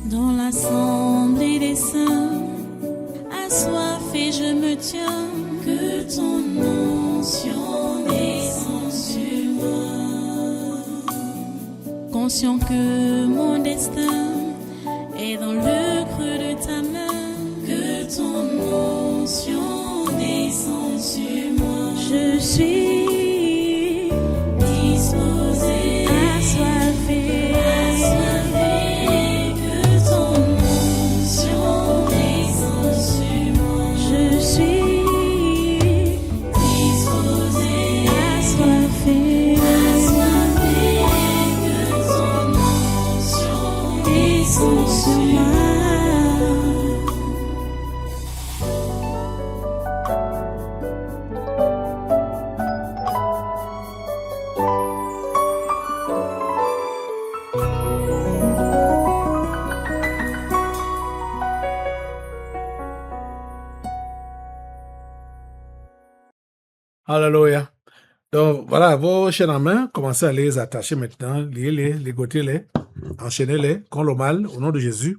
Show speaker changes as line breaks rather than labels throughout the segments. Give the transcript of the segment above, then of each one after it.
Dans l'assemblée des saints, assoiffé je me tiens, que ton onction descende sur moi. Conscient que mon destin est dans le creux de ta main, que ton onction descende sur moi. Je suis disposé, assoiffé, que ton onction descende sur moi. Je suis disposé, assoiffé, que ton onction descende sur moi.
Alléluia. Donc, voilà, vos chaînes en main, commencez à les attacher maintenant, liez-les, ligotez-les, enchaînez-les contre le mal, au nom de Jésus.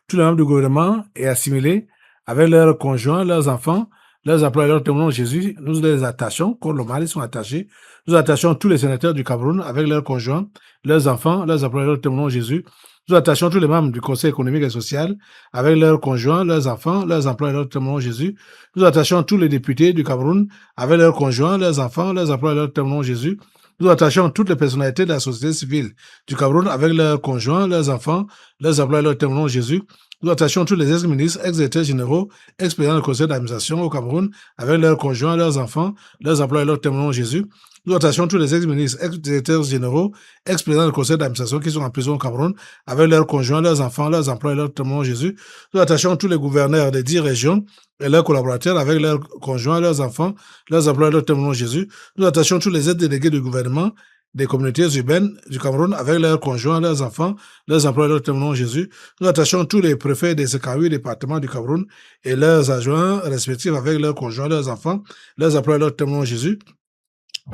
Tous les membres du gouvernement et assimilés avec leurs conjoints, leurs enfants, leurs employés, leurs témoins de Jésus, nous les attachons contre le mal, ils sont attachés. Nous attachons tous les sénateurs du Cameroun avec leurs conjoints, leurs enfants, leurs employés, leurs témoins de Jésus. Nous attachons tous les membres du Conseil économique et social avec leurs conjoints, leurs enfants, leurs employés, leurs témoins de Jésus. Nous attachons tous les députés du Cameroun avec leurs conjoints, leurs enfants, leurs employés, leurs témoins de Jésus. Nous attachons toutes les personnalités de la société civile du Cameroun avec leurs conjoints, leurs enfants, leurs employés, leurs témoins de Jésus. Nous attachons tous les ex-ministres, ex-directeurs généraux, ex-présidents du conseil d'administration au Cameroun avec leurs conjoints, leurs enfants, leurs employés, leurs témoins de Jésus. Nous attachons tous les ex-ministres, ex-directeurs généraux, ex-présidents du conseil d'administration qui sont en prison au Cameroun avec leurs conjoints, leurs enfants, leurs employés, leurs témoins de Jésus. Nous attachons tous les gouverneurs des 10 régions et leurs collaborateurs avec leurs conjoints, leurs enfants, leurs employés, leurs témoins de Jésus. Nous attachons tous les aides-délégués du gouvernement des communautés urbaines du Cameroun avec leurs conjoints, leurs enfants, leurs employés, leurs témoins de Jésus. Nous attachons tous les préfets des 58 départements du Cameroun et leurs adjoints respectifs avec leurs conjoints, leurs enfants, leurs employés, leurs témoins de Jésus.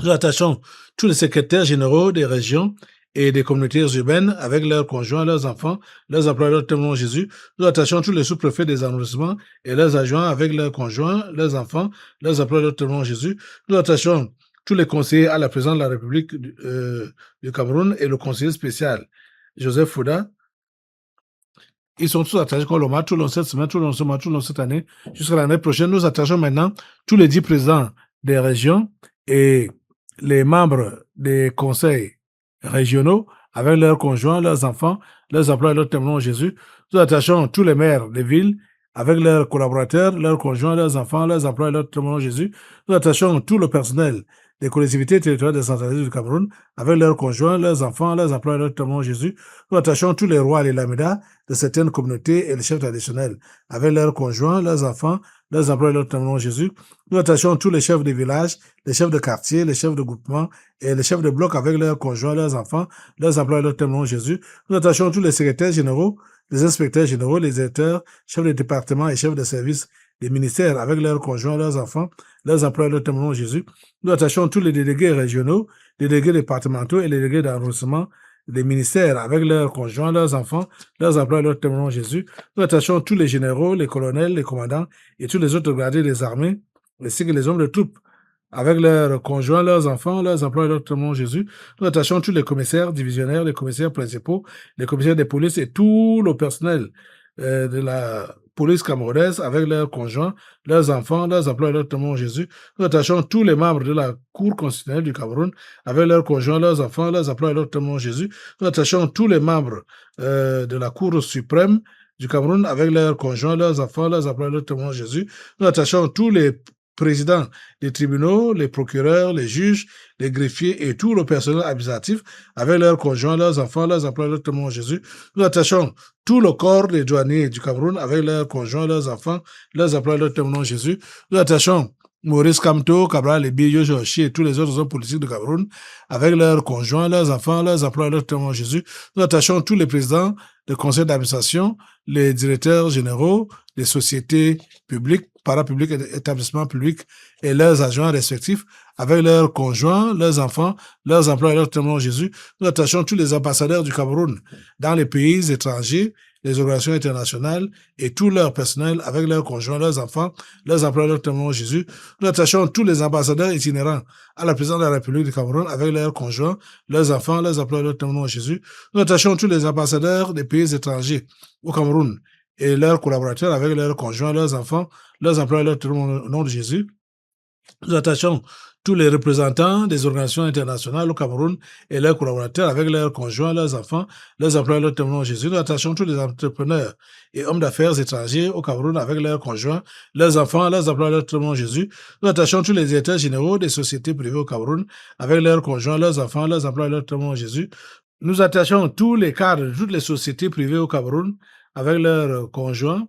Nous attachons tous les secrétaires généraux des régions et des communautés urbaines avec leurs conjoints, leurs enfants, leurs employés, leurs témoins de Jésus. Nous attachons tous les sous-préfets des arrondissements et leurs adjoints avec leurs conjoints, leurs enfants, leurs employés, leurs témoins de Jésus. Nous attachons tous les conseillers à la présidence de la République du Cameroun et le conseiller spécial Joseph Fouda. Ils sont tous attachés comme le mois, tout le long cette semaine, tout le long ce mois, tout le long cette année, jusqu'à l'année prochaine. Nous attachons maintenant tous les 10 présidents des régions et les membres des conseils régionaux avec leurs conjoints, leurs enfants, leurs employés, leurs témoins de Jésus. Nous attachons tous les maires des villes avec leurs collaborateurs, leurs conjoints, leurs enfants, leurs employés, leurs témoins de Jésus. Nous attachons tout le personnel des collectivités territoriales décentralisées du Cameroun avec leurs conjoints, leurs enfants, leurs employés, leurs témoins de Jésus. Nous attachons tous les rois et les lamédas de certaines communautés et les chefs traditionnels avec leurs conjoints, leurs enfants, leurs employés, leurs témoins de Jésus. Nous attachons tous les chefs de village, les chefs de quartier, les chefs de groupement et les chefs de bloc avec leurs conjoints, leurs enfants, leurs employés, leurs témoins de Jésus. Nous attachons tous les secrétaires généraux, les inspecteurs généraux, les directeurs, chefs de département et chefs de service des ministères avec leurs conjoints, leurs enfants, leurs employés, leurs témoins de Jésus. Nous attachons tous les délégués régionaux, les délégués départementaux et les délégués d'arrondissement des ministères avec leurs conjoints, leurs enfants, leurs employés, leurs témoins de Jésus. Nous attachons tous les généraux, les colonels, les commandants et tous les autres gradés des armées, ainsi que les hommes de troupes avec leurs conjoints, leurs enfants, leurs employés, leurs témoins de Jésus. Nous attachons tous les commissaires divisionnaires, les commissaires principaux, les commissaires des polices et tout le personnel de la police camerounaise avec leurs conjoints, leurs enfants, leurs employés, leurs témoins de Jésus. Nous attachons tous les membres de la Cour constitutionnelle du Cameroun avec leurs conjoints, leurs enfants, leurs employés, leurs témoins de Jésus. Nous attachons tous les membres de la Cour suprême du Cameroun avec leurs conjoints, leurs enfants, leurs employés, leurs témoins de Jésus. Nous attachons tous les présidents des tribunaux, les procureurs, les juges, les greffiers et tout le personnel administratif avec leurs conjoints, leurs enfants, leurs employés, leurs témoins de Jésus. Nous attachons tout le corps des douaniers du Cameroun avec leurs conjoints, leurs enfants, leurs employés, leurs témoins de Jésus. Nous attachons Maurice Kamto, Cabral, Lebio, Joshi et tous les autres hommes politiques du Cameroun avec leurs conjoints, leurs enfants, leurs employés, leurs témoins de Jésus. Nous attachons tous les présidents des conseils d'administration, les directeurs généraux des sociétés publiques, parapubliques et établissements publics et leurs agents respectifs avec leurs conjoints, leurs enfants, leurs emplois et leurs témoins Jésus. Nous attachons tous les ambassadeurs du Cameroun dans les pays étrangers, les organisations internationales et tout leur personnel avec leurs conjoints, leurs enfants, leurs emplois et leurs témoins Jésus. Nous attachons tous les ambassadeurs itinérants à la présidence de la République du Cameroun avec leurs conjoints, leurs enfants, leurs emplois et leurs témoins Jésus. Nous attachons tous les ambassadeurs des pays étrangers au Cameroun et leurs collaborateurs avec leurs conjoints, leurs enfants, leurs emplois et leurs témoins au nom de Jésus. Nous attachons tous les représentants des organisations internationales au Cameroun et leurs collaborateurs avec leurs conjoints, leurs enfants, leurs emplois et leurs témoins Jésus. Nous attachons tous les entrepreneurs et hommes d'affaires étrangers au Cameroun avec leurs conjoints, leurs enfants, leurs emplois et leurs témoins Jésus. Nous attachons tous les directeurs généraux des sociétés privées au Cameroun avec leurs conjoints, leurs enfants, leurs emplois et leurs témoins Jésus. Nous attachons tous les cadres de toutes les sociétés privées au Cameroun avec leurs conjoints,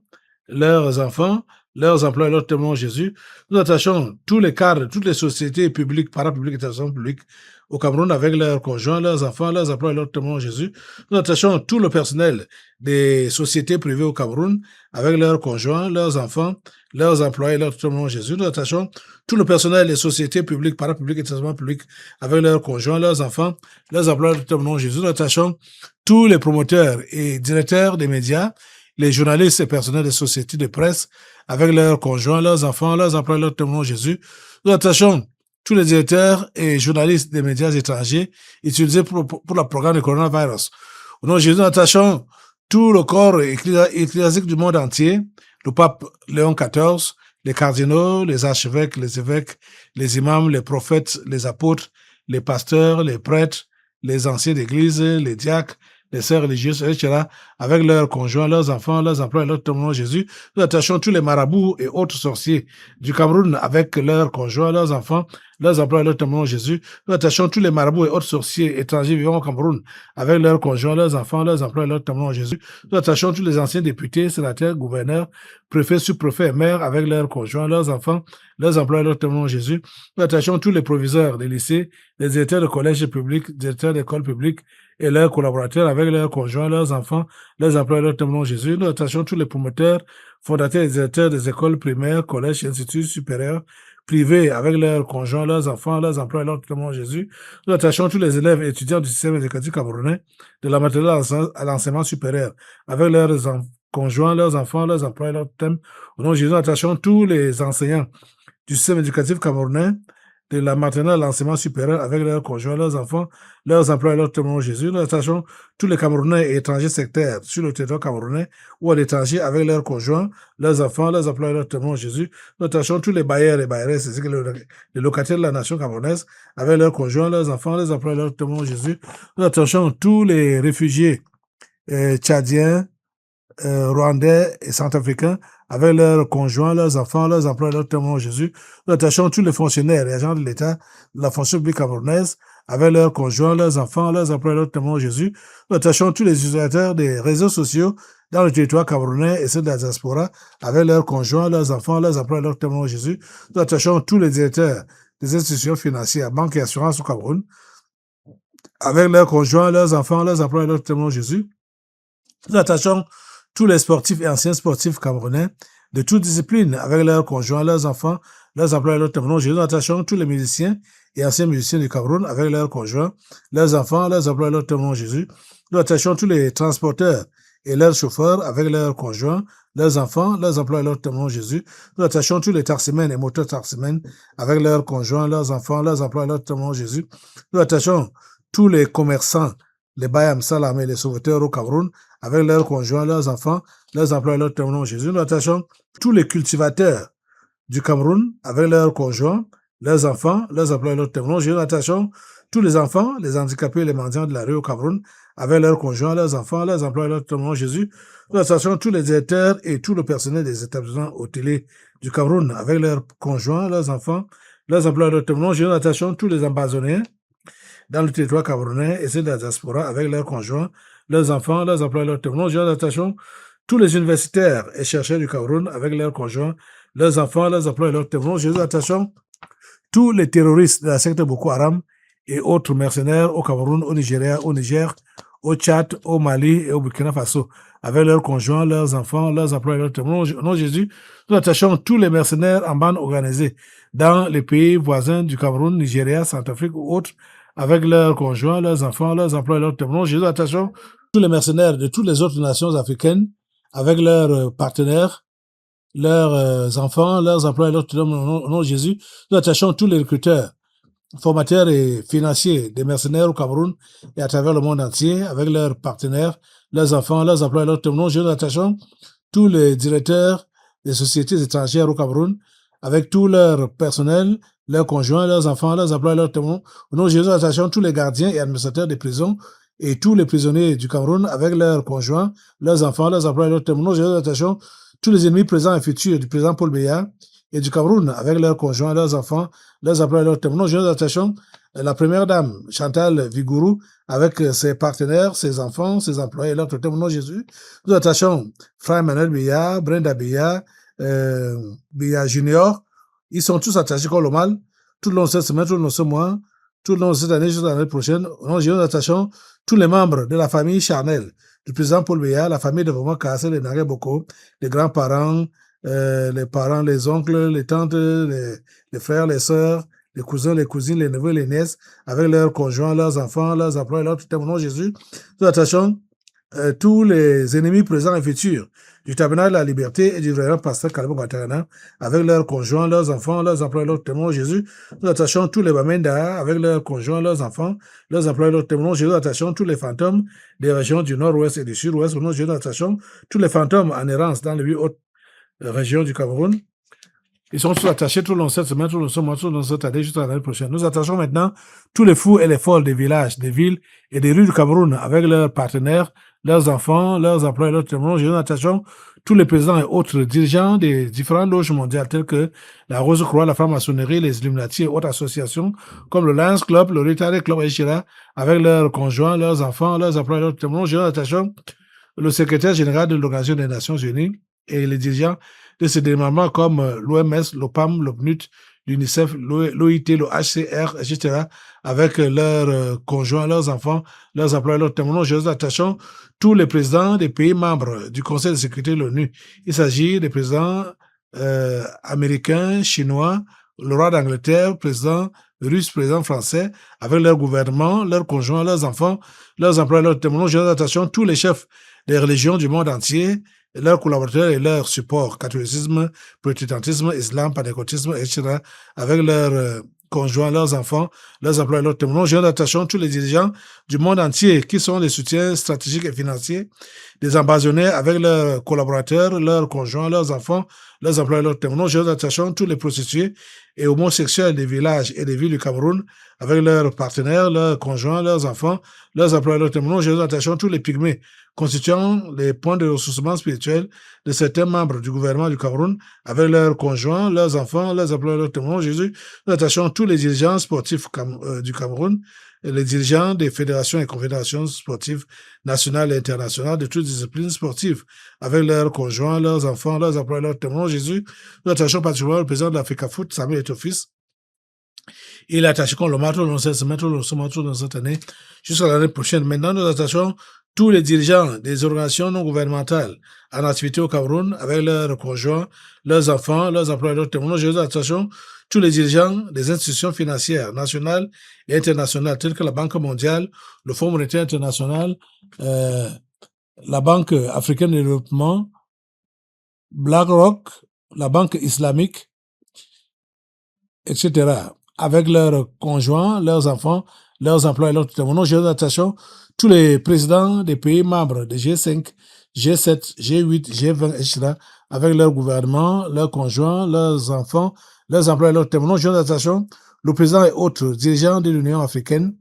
leurs enfants, leurs emplois et leurs témoins Jésus. Nous attachons tous les cadres de toutes les sociétés publiques, parapubliques et établissements publics au Cameroun avec leurs conjoints, leurs enfants, leurs emplois et leurs témoins Jésus. Nous attachons tout le personnel des sociétés privées au Cameroun avec leurs conjoints, leurs enfants, leurs emplois et leurs témoins Jésus. Nous attachons tout le personnel des sociétés publiques, parapubliques et établissements publics avec leurs conjoints, leurs enfants, leurs emplois et leurs témoins Jésus. Nous attachons tous les promoteurs et directeurs des médias, les journalistes et personnels des sociétés de presse avec leurs conjoints, leurs enfants, leurs emplois et leurs témoins Jésus. Nous attachons tous les directeurs et journalistes des médias étrangers utilisés pour le programme de coronavirus. Au nom de Jésus, nous attachons tout le corps ecclésiastique du monde entier, le pape Léon XIV, les cardinaux, les archevêques, les évêques, les imams, les prophètes, les apôtres, les pasteurs, les prêtres, les anciens d'église, les diacres, les sœurs religieuses, etc., avec leurs conjoints, leurs enfants, leurs emplois et leurs témoins Jésus. Nous attachons tous les marabouts et autres sorciers du Cameroun avec leurs conjoints, leurs enfants, leurs emplois et leurs témoins Jésus. Nous attachons tous les marabouts et autres sorciers étrangers vivant au Cameroun avec leurs conjoints, leurs enfants, leurs emplois et leurs témoins Jésus. Nous attachons tous les anciens députés, sénateurs, gouverneurs, préfets, sous-préfets et maires avec leurs conjoints, leurs enfants, leurs emplois et leurs témoins Jésus. Nous attachons tous les proviseurs des lycées, les directeurs de collèges publics, directeurs d'écoles publiques et leurs collaborateurs avec leurs conjoints, leurs enfants, leurs emplois et leurs témoins Jésus. Nous attachons tous les promoteurs, fondateurs et directeurs des écoles primaires, collèges et instituts supérieurs privés avec leurs conjoints, leurs enfants, leurs emplois et leurs témoins Jésus. Nous attachons tous les élèves et étudiants du système éducatif camerounais de la maternelle à l'enseignement supérieur avec leurs conjoints, leurs enfants, leurs emplois et leurs thèmes. Au nom de Jésus, nous attachons tous les enseignants du système éducatif camerounais de la maternelle à l'enseignement supérieur avec leurs conjoints, leurs enfants, leurs emplois et leurs témoins Jésus. Nous attachons tous les Camerounais et étrangers sectaires sur le territoire camerounais ou à l'étranger avec leurs conjoints, leurs enfants, leurs emplois et leurs témoins Jésus. Nous attachons tous les bailleurs et bailleresses, c'est-à-dire les locataires de la nation camerounaise avec leurs conjoints, leurs enfants, leurs emplois et leurs témoins Jésus. Nous attachons tous les réfugiés tchadiens, rwandais et centrafricains avec leurs conjoints, leurs enfants, leurs emplois et leurs témoins Jésus. Nous attachons tous les fonctionnaires et agents de l'État de la fonction publique camerounaise avec leurs conjoints, leurs enfants, leurs emplois et leurs témoins Jésus. Nous attachons tous les utilisateurs des réseaux sociaux dans le territoire camerounais et ceux de la diaspora avec leurs conjoints, leurs enfants, leurs emplois et leurs témoins Jésus. Nous attachons tous les directeurs des institutions financières, banques et assurances au Cameroun avec leurs conjoints, leurs enfants, leurs emplois et leurs témoins Jésus. Nous attachons tous les sportifs et anciens sportifs camerounais de toutes disciplines avec leurs conjoints, leurs enfants, leurs emplois et leurs témoins Jésus. Nous attachons tous les musiciens et anciens musiciens du Cameroun avec leurs conjoints, leurs enfants, leurs emplois et leurs témoins Jésus. Nous attachons tous les transporteurs et leurs chauffeurs avec leurs conjoints, leurs enfants, leurs emplois et leurs témoins Jésus. Nous attachons tous les taximens et moteurs taximens avec leurs conjoints, leurs enfants, leurs emplois et leurs témoins Jésus. Nous attachons tous les commerçants, les Bayam Salam et les sauveteurs au Cameroun avec leurs conjoints, leurs enfants, leurs emplois et leurs témoins Jésus. Nous attachons tous les cultivateurs du Cameroun avec leurs conjoints, leurs enfants, leurs emplois et leurs témoins Jésus. Nous attachons tous les enfants, les handicapés et les mendiants de la rue au Cameroun avec leurs conjoints, leurs enfants, leurs emplois et leurs témoins Jésus. Nous attachons tous les directeurs et tout le personnel des établissements hôteliers du Cameroun avec leurs conjoints, leurs enfants, leurs emplois et leurs témoins Jésus. Nous attachons tous les ambazoniens dans le territoire camerounais et ceux de la diaspora avec leurs conjoints, leurs enfants, leurs emplois et leurs témoins. Nous attachons tous les universitaires et chercheurs du Cameroun avec leurs conjoints, leurs enfants, leurs emplois et leurs témoins. Nous attachons tous les terroristes de la secte Boko Haram et autres mercenaires au Cameroun, au Nigeria, au Niger, au Tchad, au Mali et au Burkina Faso, avec leurs conjoints, leurs enfants, leurs emplois et leurs témoins. Au nom de Jésus, nous attachons tous les mercenaires en bande organisée dans les pays voisins du Cameroun, Nigeria, Centrafrique ou autres, avec leurs conjoints, leurs enfants, leurs emplois et leurs témoins. Jésus, attachons tous les mercenaires de toutes les autres nations africaines, avec leurs partenaires, leurs enfants, leurs emplois et leurs témoins. Au nom de Jésus, nous attachons tous les recruteurs, formateurs et financiers des mercenaires au Cameroun et à travers le monde entier, avec leurs partenaires, leurs enfants, leurs emplois et leurs témoins. Nous attachons tous les directeurs des sociétés étrangères au Cameroun, avec tout leur personnel, leurs conjoints, leurs enfants, leurs emplois et leurs témoins. Au nom de Jésus, nous attachons tous les gardiens et administrateurs des prisons et tous les prisonniers du Cameroun, avec leurs conjoints, leurs enfants, leurs emplois et leurs témoins. Au nom de Jésus, nous attachons tous les ennemis présents et futurs du président Paul Biya et du Cameroun, avec leurs conjoints, leurs enfants, leurs emplois et leurs témoins. Nous attachons la première dame, Chantal Vigourou, avec ses partenaires, ses enfants, ses employés et leurs témoins. Au nom de Jésus, nous attachons Frère Emmanuel Biya, Brenda Biya, Biya Junior. Ils sont tous attachés comme le mal, tout le long de cette semaine, tout le long de ce mois, tout le long de cette année, jusqu'à l'année prochaine. Au nom de Jésus, nous attachons tous les membres de la famille charnelle du président Paul Biya, la famille de Vraiment Kassé, les Nagé Boko, les grands-parents, les parents, les oncles, les tantes, les frères, les sœurs, les cousins, les cousines, les neveux, les nièces, avec leurs conjoints, leurs enfants, leurs emplois et leurs tutelles. Au nom de Jésus, nous attachons tous les ennemis présents et futurs du tabernacle de la liberté et du vrai pasteur Kalebo Guatarana, avec leurs conjoints, leurs enfants, leurs emplois et leurs témoins. Jésus, nous attachons tous les Bamenda, avec leurs conjoints, leurs enfants, leurs emplois et leurs témoins. Jésus, nous attachons tous les fantômes des régions du nord-ouest et du sud-ouest. Au nom de Jésus, nous attachons tous les fantômes en errance dans les 8 autres régions du Cameroun. Ils sont tous attachés tout le long de cette semaine, tout le long de ce mois, tout le long de cette année, jusqu'à l'année prochaine. Nous attachons maintenant tous les fous et les folles des villages, des villes et des rues du Cameroun, avec leurs partenaires, leurs enfants, leurs emplois et leurs témoins. Nous attachons tous les présidents et autres dirigeants des différentes loges mondiales, telles que la Rose-Croix, la franc-maçonnerie, les Illuminati et autres associations, comme le Lions Club, le Rotary Club, etc., avec leurs conjoints, leurs enfants, leurs emplois et leurs témoins. Nous attachons le secrétaire général de l'Organisation des Nations Unies et les dirigeants de ces démembrements comme l'OMS, l'OPAM, l'OPNUT, l'UNICEF, l'OIT, le HCR, etc., avec leurs conjoints, leurs enfants, leurs emplois, leurs témoins. Nous attachons tous les présidents des pays membres du Conseil de sécurité de l'ONU. Il s'agit des présidents américains, chinois, le roi d'Angleterre, président russe, président français, avec leur gouvernement, leurs conjoints, leurs enfants, leurs emplois, leurs témoins. Nous attachons tous les chefs des religions du monde entier, leurs collaborateurs et leurs supports, catholicisme, protestantisme, islam, pentecôtisme, etc., avec leurs conjoints, leurs enfants, leurs emplois et leurs témoins. Nous attachons tous les dirigeants du monde entier qui sont des soutiens stratégiques et financiers, des ambassadeurs avec leurs collaborateurs, leurs conjoints, leurs enfants, leurs emplois et leurs témoins. Nous attachons tous les prostituées et homosexuels des villages et des villes du Cameroun avec leurs partenaires, leurs conjoints, leurs enfants, leurs emplois et leurs témoins. Nous attachons tous les pygmées constituant les points de ressourcement spirituel de certains membres du gouvernement du Cameroun avec leurs conjoints, leurs enfants, leurs emplois et leurs témoins. Jésus, nous attachons tous les dirigeants sportifs du Cameroun, et les dirigeants des fédérations et confédérations sportives nationales et internationales de toutes disciplines sportives avec leurs conjoints, leurs enfants, leurs emplois et leurs témoins. Jésus, nous attachons particulièrement le président de l'Africa Foot, Samuel Eto'o-Fils. Il est attaché comme le marteau dans cette semaine, dans cette année, jusqu'à l'année prochaine. Maintenant, nous attachons tous les dirigeants des organisations non gouvernementales en activité au Cameroun avec leurs conjoints, leurs enfants, leurs emplois et leurs témoins. Nous attachons tous les dirigeants des institutions financières nationales et internationales telles que la Banque mondiale, le Fonds monétaire international, la Banque africaine de développement, BlackRock, la Banque islamique, etc., avec leurs conjoints, leurs enfants, leurs emplois et leurs témoins. Nous attachons tous les présidents des pays membres de G5, G7, G8, G20, etc., avec leur gouvernement, leurs conjoints, leurs enfants, leurs emplois et leurs témoins. Nous attachons le président et autres dirigeants de l'Union africaine,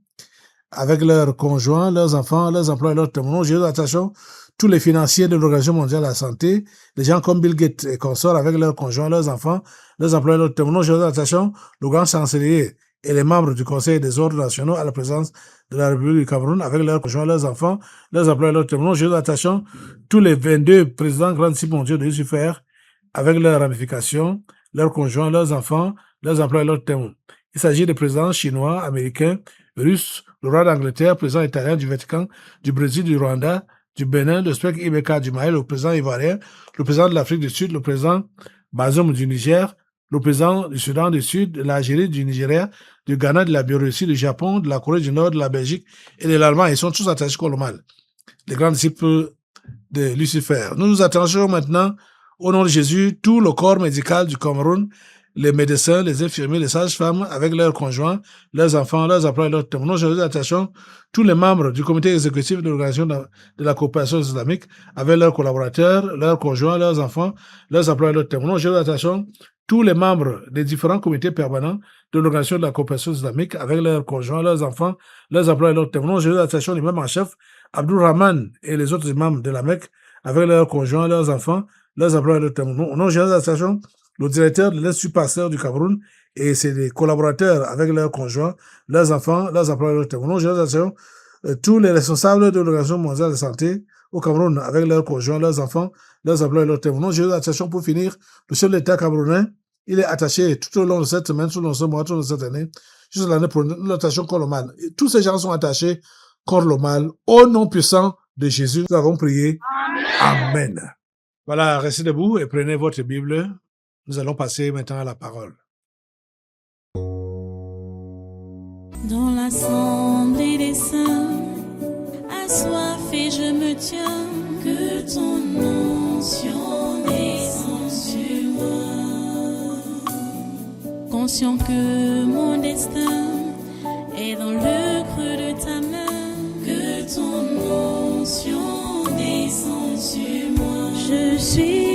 avec leurs conjoints, leurs enfants, leurs emplois et leurs témoins. Nous attachons tous les financiers de l'Organisation mondiale de la santé, les gens comme Bill Gates et consorts, avec leurs conjoints, leurs enfants, leurs emplois et leurs témoins. Nous attachons le grand chancelier et les membres du Conseil des ordres nationaux à la présence de la République du Cameroun, avec leurs conjoints, leurs enfants, leurs emplois et leurs témoins. Nous attachons tous les 22 présidents grands types mondiaux de Lucifer, avec leurs ramifications, leurs conjoints, leurs enfants, leurs emplois et leurs témoins. Il s'agit des présidents chinois, américains, russe, le roi d'Angleterre, le président italien, du Vatican, du Brésil, du Rwanda, du Bénin, le spec Ibeka du Mali, le président ivoirien, le président de l'Afrique du Sud, le président Bazoum du Niger, le président du Soudan du Sud, de l'Algérie, du Nigeria, du Ghana, de la Biélorussie, du Japon, de la Corée du Nord, de la Belgique et de l'Allemagne. Ils sont tous attachés au mal. Les grands disciples de Lucifer. Nous nous attachons maintenant, au nom de Jésus, tout le corps médical du Cameroun, les médecins, les infirmiers, les sages-femmes, avec leurs conjoints, leurs enfants, leurs emplois et leurs témoins. Nous attachons tous les membres du comité exécutif de l'organisation de la coopération islamique, avec leurs collaborateurs, leurs conjoints, leurs enfants, leurs emplois et leurs témoins. Nous attachons tous les membres des différents comités permanents de l'organisation de la coopération islamique, avec leurs conjoints, leurs enfants, leurs emplois et leurs témoins. Nous attachons l'imam en chef, Abdul Rahman, et les autres imams de la Mecque, avec leurs conjoints, leurs enfants, leurs emplois et leurs témoins. Nous attachons le directeur de l'Institut Pasteur du Cameroun et ses collaborateurs avec leurs conjoints, leurs enfants, leurs emplois et leurs témoins. Nous attachons tous les responsables de l'Organisation mondiale de santé au Cameroun avec leurs conjoints, leurs enfants, leurs emplois et leurs témoins. Nous attachons pour finir le chef de l'État camerounais. Il est attaché tout au long de cette semaine, tout au long de ce mois, tout au long de cette année, jusqu'à l'année prochaine. Nous l'attachons contre le mal. Et tous ces gens sont attachés contre le mal. Au nom puissant de Jésus, nous avons prié. Amen. Voilà, restez debout et prenez votre Bible. Nous allons passer maintenant à la parole.
Dans l'assemblée des saints, assoiffé je me tiens, que ton onction descende sur moi. Conscient que mon destin est dans le creux de ta main, que ton onction descende sur moi. Je suis